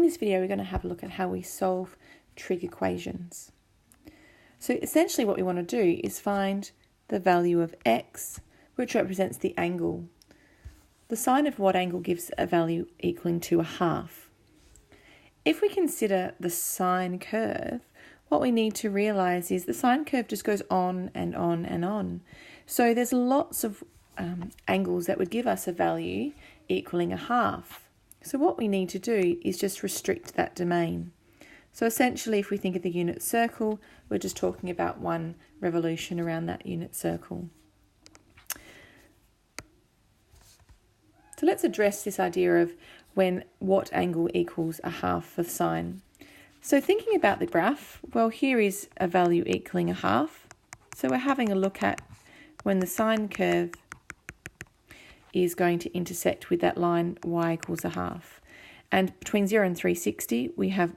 this video we're going to have a look at how we solve trig equations. So essentially what we want to do is find the value of x, which represents the angle. The sine of what angle gives a value equaling to a half. If we consider the sine curve, what we need to realise is the sine curve just goes on and on and on. So there's lots of angles that would give us a value equaling a half. So what we need to do is just restrict that domain. So essentially, if we think of the unit circle, we're just talking about one revolution around that unit circle. So let's address this idea of what angle equals a half for sine. So thinking about the graph, well, here is a value equaling a half. So we're having a look at when the sine curve is going to intersect with that line y equals a half. And between 0 and 360, we have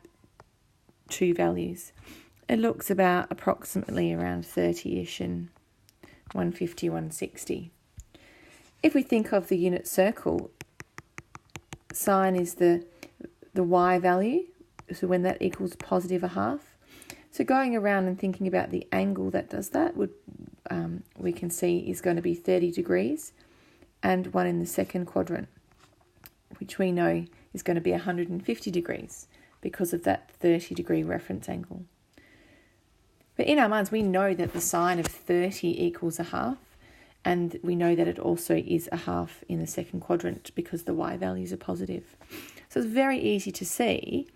two values. It looks about approximately around 30-ish and 150, 160. If we think of the unit circle, sine is the y value, so when that equals positive a half. So going around and thinking about the angle that does that, we can see is going to be 30 degrees and one in the second quadrant, which we know is going to be 150 degrees because of that 30-degree reference angle. But in our minds, we know that the sine of 30 equals a half, and we know that it also is a half in the second quadrant because the y values are positive. So it's very easy to see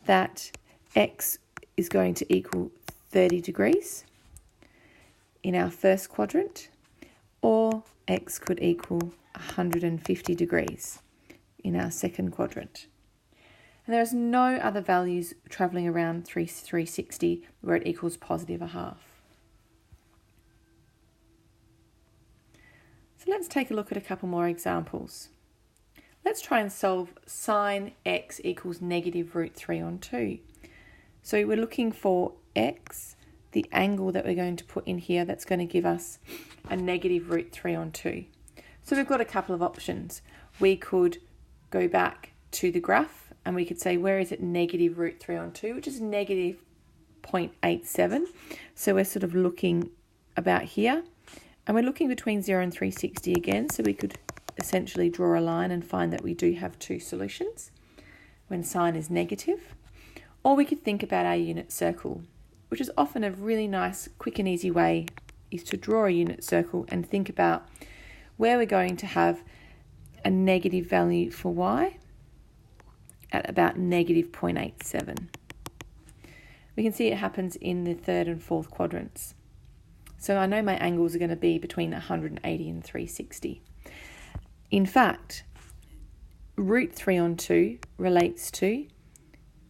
that x is going to equal 30 degrees in our first quadrant, or x could equal 150 degrees in our second quadrant. And there's no other values travelling around 360 where it equals positive a half. So let's take a look at a couple more examples. Let's try and solve sine x equals negative root 3 on 2. So we're looking for x, the angle that we're going to put in here that's going to give us a negative root 3 on 2. So we've got a couple of options. We could go back to the graph and we could say, where is it negative root 3 on 2, which is negative 0.87. So we're sort of looking about here. And we're looking between 0 and 360 again, so we could essentially draw a line and find that we do have two solutions when sine is negative. Or we could think about our unit circle, which is often a really nice, quick and easy way is to draw a unit circle and think about where we're going to have a negative value for y at about negative 0.87. We can see it happens in the third and fourth quadrants. So I know my angles are going to be between 180 and 360. In fact, root 3 on 2 relates to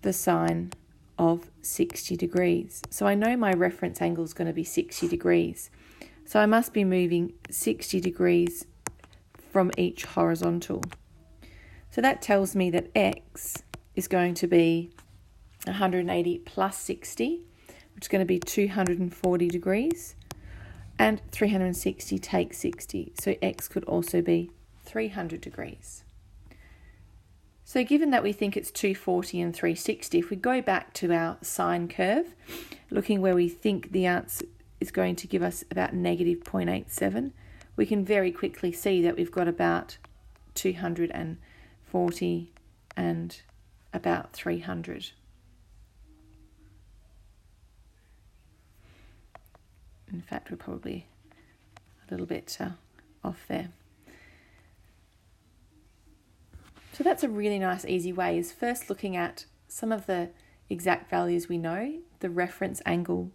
the sine of 60 degrees. So I know my reference angle is going to be 60 degrees. So I must be moving 60 degrees from each horizontal. So that tells me that x is going to be 180 plus 60, which is going to be 240 degrees. And 360 takes 60, so x could also be 300 degrees. So given that we think it's 240 and 360, if we go back to our sine curve, looking where we think the answer is going to give us about negative 0.87, we can very quickly see that we've got about 240 and about 300. In fact, we're probably a little bit off there. So that's a really nice, easy way, is first looking at some of the exact values we know, the reference angle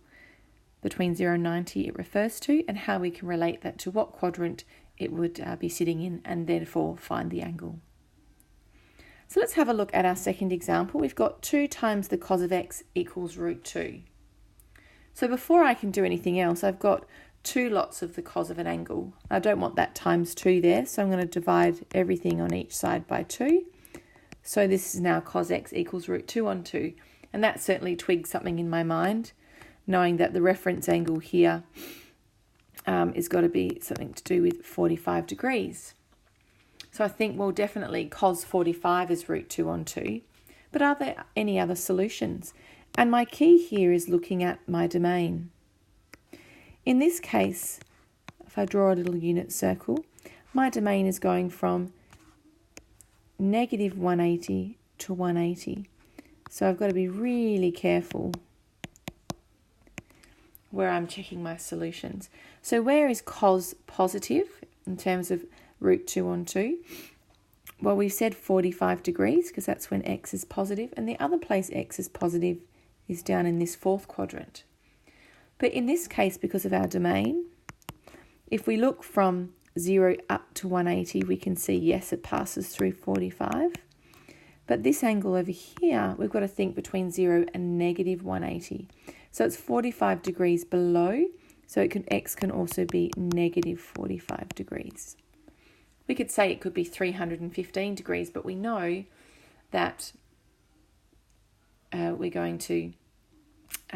between 0 and 90 it refers to, and how we can relate that to what quadrant it would be sitting in, and therefore find the angle. So let's have a look at our second example. We've got 2 times the cos of x equals root 2. So before I can do anything else, I've got 2 lots of the cos of an angle. I don't want that times 2 there, so I'm going to divide everything on each side by 2. So this is now cos x equals root 2 on 2. And that certainly twigs something in my mind, knowing that the reference angle here is got to be something to do with 45 degrees. So I think, well, definitely cos 45 is root 2 on 2. but are there any other solutions? And my key here is looking at my domain. In this case, if I draw a little unit circle, my domain is going from negative 180 to 180. So I've got to be really careful where I'm checking my solutions. So where is cos positive in terms of root 2 on 2? Well, we said 45 degrees because that's when x is positive, and the other place x is positive is down in this fourth quadrant. But in this case, because of our domain, if we look from 0 up to 180, we can see, yes, it passes through 45. But this angle over here, we've got to think between 0 and negative 180. So it's 45 degrees below, so x can also be negative 45 degrees. We could say it could be 315 degrees, but we know that we're going to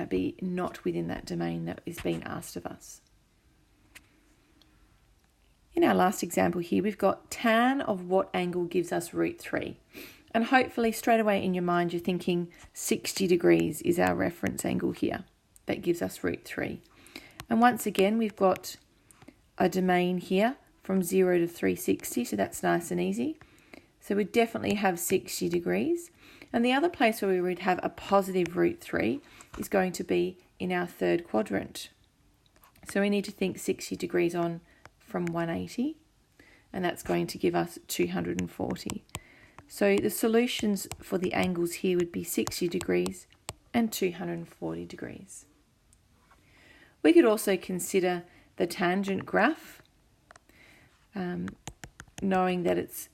be not within that domain that is being asked of us. In our last example here, we've got tan of what angle gives us root 3. And hopefully straight away in your mind you're thinking 60 degrees is our reference angle here that gives us root 3. And once again we've got a domain here from 0 to 360, so that's nice and easy. So we definitely have 60 degrees. And the other place where we would have a positive root 3 is going to be in our third quadrant. So we need to think 60 degrees on from 180, and that's going to give us 240. So the solutions for the angles here would be 60 degrees and 240 degrees. We could also consider the tangent graph, knowing that it's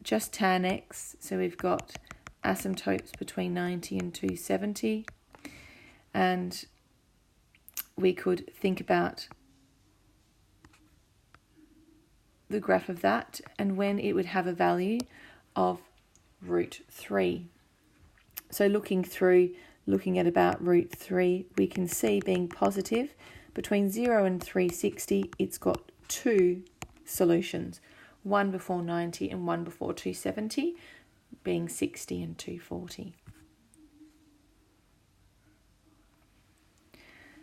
just tan x, so we've got asymptotes between 90 and 270, and we could think about the graph of that and when it would have a value of root 3. So looking at about root 3, we can see being positive between 0 and 360, it's got two solutions, one before 90 and one before 270, being 60 and 240.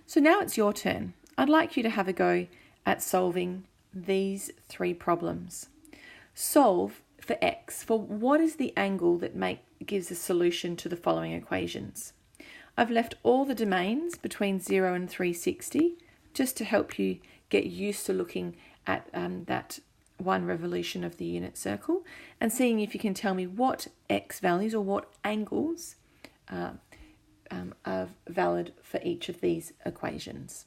So now it's your turn. I'd like you to have a go at solving these three problems. Solve for x, for what is the angle that gives a solution to the following equations. I've left all the domains between 0 and 360 just to help you get used to looking at that one revolution of the unit circle and seeing if you can tell me what x values or what angles are valid for each of these equations.